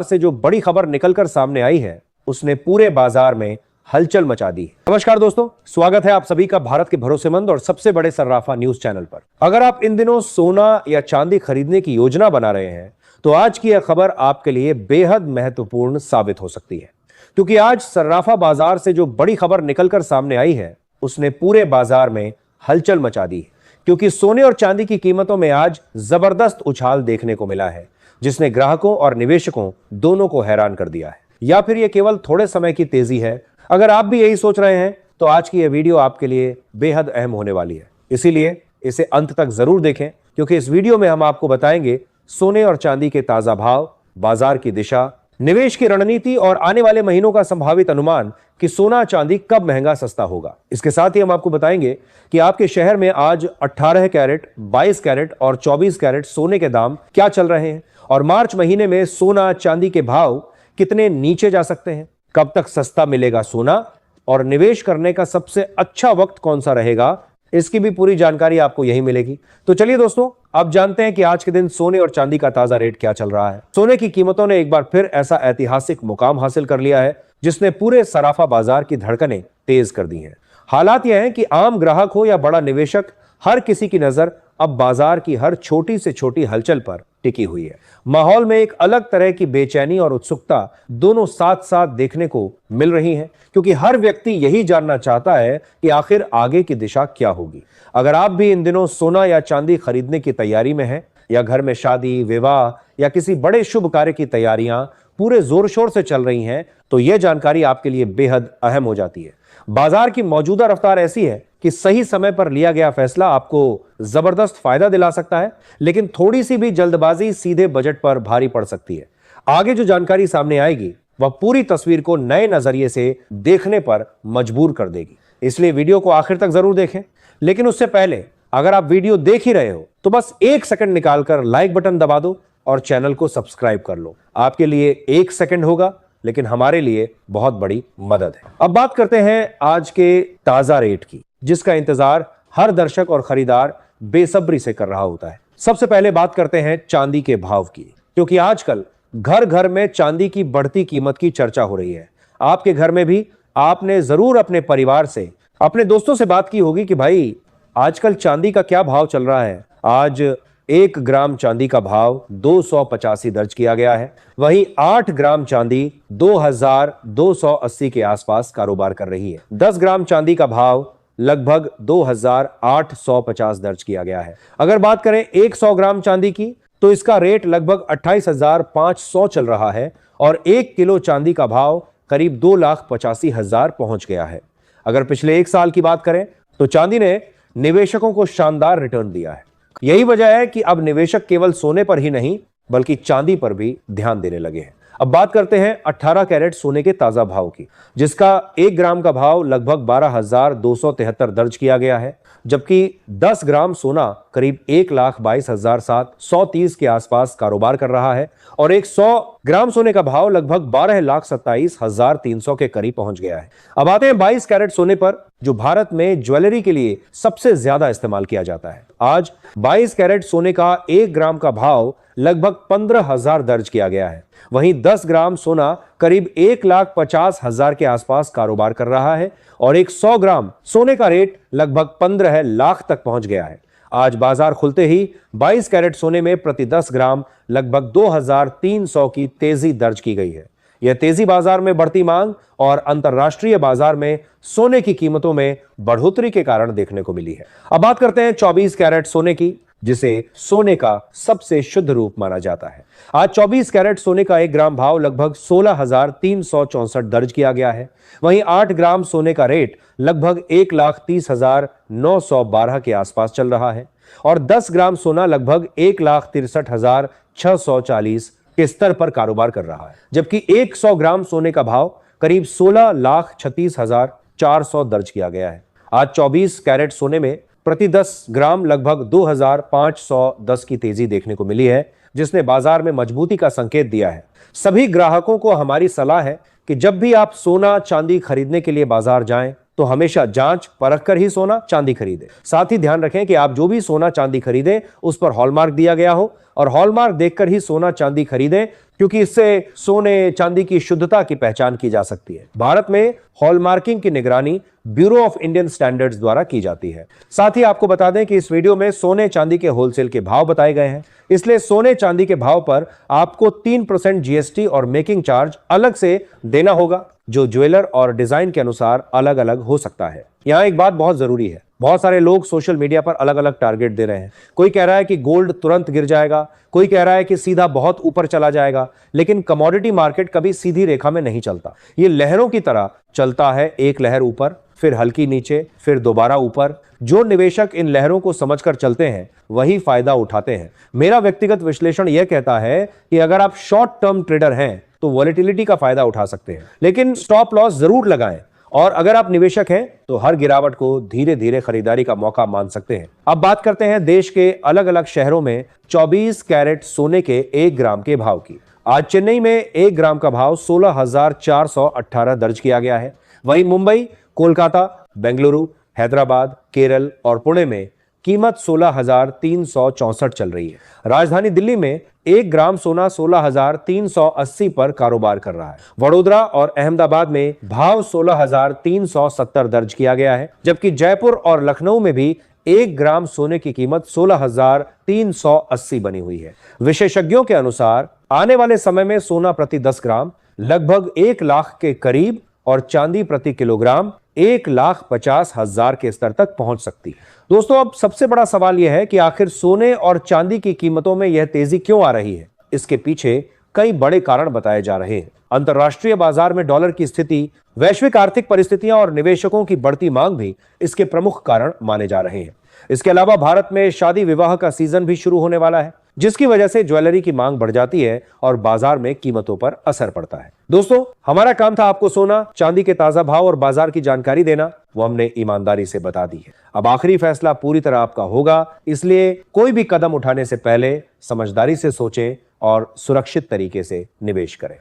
से जो बड़ी खबर निकलकर सामने आई है उसने पूरे बाजार में हलचल मचा दी है। नमस्कार दोस्तों, स्वागत है आप सभी का भारत के भरोसेमंद और सबसे बड़े सर्राफा न्यूज चैनल पर। अगर आप इन दिनों सोना या चांदी खरीदने की योजना बना रहे हैं तो आज की यह खबर आपके लिए बेहद महत्वपूर्ण साबित हो सकती है, क्योंकि आज सर्राफा बाजार से जो बड़ी खबर निकलकर सामने आई है उसने पूरे बाजार में हलचल मचा दी है। क्योंकि सोने और चांदी की कीमतों में आज जबरदस्त उछाल देखने को मिला है, जिसने ग्राहकों और निवेशकों दोनों को हैरान कर दिया है। या फिर यह केवल थोड़े समय की तेजी है? अगर आप भी यही सोच रहे हैं तो आज की यह वीडियो आपके लिए बेहद अहम होने वाली है, इसीलिए इसे अंत तक जरूर देखें, क्योंकि इस वीडियो में हम आपको बताएंगे सोने और चांदी के ताजा भाव, बाजार की दिशा, निवेश की रणनीति और आने वाले महीनों का संभावित अनुमान कि सोना चांदी कब महंगा सस्ता होगा। इसके साथ ही हम आपको बताएंगे कि आपके शहर में आज 18 कैरेट, 22 कैरेट और 24 कैरेट सोने के दाम क्या चल रहे हैं और मार्च महीने में सोना चांदी के भाव कितने नीचे जा सकते हैं, कब तक सस्ता मिलेगा सोना और निवेश करने का सबसे अच्छा वक्त कौन सा रहेगा, इसकी भी पूरी जानकारी आपको यही मिलेगी। तो चलिए दोस्तों, अब जानते हैं कि आज के दिन सोने और चांदी का ताजा रेट क्या चल रहा है। सोने की कीमतों ने एक बार फिर ऐसा ऐतिहासिक मुकाम हासिल कर लिया है जिसने पूरे सराफा बाजार की धड़कनें तेज कर दी हैं। हालात यह है कि आम ग्राहक हो या बड़ा निवेशक, हर किसी की नजर अब बाजार की हर छोटी से छोटी हलचल पर टिकी हुई है। माहौल में एक अलग तरह की बेचैनी और उत्सुकता दोनों साथ साथ देखने को मिल रही है, क्योंकि हर व्यक्ति यही जानना चाहता है कि आखिर आगे की दिशा क्या होगी। अगर आप भी इन दिनों सोना या चांदी खरीदने की तैयारी में हैं, या घर में शादी, विवाह या किसी बड़े शुभ कार्य की तैयारियां पूरे जोर शोर से चल रही हैं, तो यह जानकारी आपके लिए बेहद अहम हो जाती है। बाजार की मौजूदा रफ्तार ऐसी है कि सही समय पर लिया गया फैसला आपको जबरदस्त फायदा दिला सकता है, लेकिन थोड़ी सी भी जल्दबाजी सीधे बजट पर भारी पड़ सकती है। आगे जो जानकारी सामने आएगी वह पूरी तस्वीर को नए नजरिए से देखने पर मजबूर कर देगी, इसलिए वीडियो को आखिर तक जरूर देखें। लेकिन उससे पहले अगर आप वीडियो देख ही रहे हो तो बस 1 सेकंड निकालकर लाइक बटन दबा दो और चैनल को सब्सक्राइब कर लो। आपके लिए 1 सेकंड होगा, लेकिन हमारे लिए बहुत बड़ी मदद है। अब बात करते हैं आज के ताजा रेट की, जिसका इंतजार हर दर्शक और खरीदार बेसब्री से कर रहा होता है। सबसे पहले बात करते हैं चांदी के भाव की, क्योंकि आजकल घर घर में चांदी की बढ़ती कीमत की चर्चा हो रही है। आपके घर में भी आपने जरूर अपने परिवार से, अपने दोस्तों से बात की होगी कि भाई आजकल चांदी का क्या भाव चल रहा है। आज 1 ग्राम चांदी का भाव 285 दर्ज किया गया है। वहीं 8 ग्राम चांदी 2280 के आसपास कारोबार कर रही है। 10 ग्राम चांदी का भाव लगभग 2850 दर्ज किया गया है। अगर बात करें 100 ग्राम चांदी की तो इसका रेट लगभग 28,500 चल रहा है और 1 किलो चांदी का भाव करीब 2,85,000 पहुंच गया है। अगर पिछले 1 साल की बात करें तो चांदी ने निवेशकों को शानदार रिटर्न दिया है। यही वजह है कि अब निवेशक केवल सोने पर ही नहीं बल्कि चांदी पर भी ध्यान देने लगे हैं। अब बात करते हैं 18 कैरेट सोने के ताजा भाव की, जिसका 1 ग्राम का भाव लगभग 12,273 दर्ज किया गया है, जबकि 10 ग्राम सोना करीब 1,22,730 के आसपास कारोबार कर रहा है और 100 ग्राम सोने का भाव लगभग 12,27,300 के करीब पहुंच गया है। अब आते हैं 22 कैरेट सोने पर, जो भारत में ज्वेलरी के लिए सबसे ज्यादा इस्तेमाल किया जाता है। आज 22 कैरेट सोने का 1 ग्राम का भाव लगभग 15,000 दर्ज किया गया है। वहीं 10 ग्राम सोना करीब 1,50,000 के आसपास कारोबार कर रहा है और 100 ग्राम सोने का रेट लगभग 15 लाख तक पहुंच गया है। आज बाजार खुलते ही 22 कैरेट सोने में प्रति 10 ग्राम लगभग 2,300 की तेजी दर्ज की गई है। यह तेजी बाजार में बढ़ती मांग और अंतरराष्ट्रीय बाजार में सोने की कीमतों में बढ़ोतरी के कारण देखने को मिली है। अब बात करते हैं 24 कैरेट सोने की, जिसे सोने का सबसे शुद्ध रूप माना जाता है। आज 24 कैरेट सोने का 1 ग्राम भाव लगभग 16,364 दर्ज किया गया है। वहीं 8 ग्राम सोने का रेट लगभग 1,30,912 के आसपास चल रहा है और 10 ग्राम सोना लगभग 1,63,640 के स्तर पर कारोबार कर रहा है, जबकि 100 ग्राम सोने का भाव करीब 16,36,400 दर्ज किया गया है। आज 24 कैरेट सोने में प्रति 10 ग्राम लगभग 2,510 की तेजी देखने को मिली है, जिसने बाजार में मजबूती का संकेत दिया है। सभी ग्राहकों को हमारी सलाह है कि जब भी आप सोना चांदी खरीदने के लिए बाजार जाएं तो हमेशा जांच परख कर ही सोना चांदी खरीदें। साथ ही ध्यान रखें कि आप जो भी सोना चांदी खरीदें उस पर हॉलमार्क दिया गया हो और हॉलमार्क देखकर ही सोना चांदी खरीदें, क्योंकि इससे सोने चांदी की शुद्धता की पहचान की जा सकती है। भारत में हॉलमार्किंग की निगरानी ब्यूरो ऑफ इंडियन स्टैंडर्ड्स द्वारा की जाती है। साथ ही आपको बता दें कि इस वीडियो में सोने चांदी के होलसेल के भाव बताए गए हैं, इसलिए सोने चांदी के भाव पर आपको 3% जीएसटी और मेकिंग चार्ज अलग से देना होगा, जो ज्वेलर और डिजाइन के अनुसार अलग अलग हो सकता है। यहां एक बात बहुत जरूरी है, बहुत सारे लोग सोशल मीडिया पर अलग अलग टारगेट दे रहे हैं। कोई कह रहा है कि गोल्ड तुरंत गिर जाएगा, कोई कह रहा है कि सीधा बहुत ऊपर चला जाएगा, लेकिन कमोडिटी मार्केट कभी सीधी रेखा में नहीं चलता। ये लहरों की तरह चलता है, एक लहर ऊपर, फिर हल्की नीचे, फिर दोबारा ऊपर। जो निवेशक इन लहरों को समझकर चलते हैं वही फायदा उठाते हैं। मेरा व्यक्तिगत विश्लेषण यह कहता है कि अगर आप शॉर्ट टर्म ट्रेडर हैं तो वॉलेटिलिटी का फायदा उठा सकते हैं, लेकिन स्टॉप लॉस जरूर लगाएं। और अगर आप निवेशक हैं तो हर गिरावट को धीरे धीरे खरीदारी का मौका मान सकते हैं। अब बात करते हैं देश के अलग अलग शहरों में 24 कैरेट सोने के 1 ग्राम के भाव की। आज चेन्नई में 1 ग्राम का भाव 16,418 दर्ज किया गया है। वहीं मुंबई, कोलकाता, बेंगलुरु, हैदराबाद, केरल और पुणे में कीमत 16,364 चल रही है। राजधानी दिल्ली में 1 ग्राम सोना 16,380 पर कारोबार कर रहा है। वडोदरा और अहमदाबाद में भाव 16,370 दर्ज किया गया है, जबकि जयपुर और लखनऊ में भी 1 ग्राम सोने की कीमत 16,380 बनी हुई है। विशेषज्ञों के अनुसार आने वाले समय में सोना प्रति 10 ग्राम लगभग 1 लाख के करीब और चांदी प्रति किलोग्राम 1,50,000 के स्तर तक पहुंच सकती है। दोस्तों, अब सबसे बड़ा सवाल यह है कि आखिर सोने और चांदी की कीमतों में यह तेजी क्यों आ रही है। इसके पीछे कई बड़े कारण बताए जा रहे हैं। अंतर्राष्ट्रीय बाजार में डॉलर की स्थिति, वैश्विक आर्थिक परिस्थितियां और निवेशकों की बढ़ती मांग भी इसके प्रमुख कारण माने जा रहे हैं। इसके अलावा भारत में शादी विवाह का सीजन भी शुरू होने वाला है, जिसकी वजह से ज्वेलरी की मांग बढ़ जाती है और बाजार में कीमतों पर असर पड़ता है। दोस्तों, हमारा काम था आपको सोना चांदी के ताजा भाव और बाजार की जानकारी देना, वो हमने ईमानदारी से बता दी है। अब आखिरी फैसला पूरी तरह आपका होगा, इसलिए कोई भी कदम उठाने से पहले समझदारी से सोचें और सुरक्षित तरीके से निवेश करें।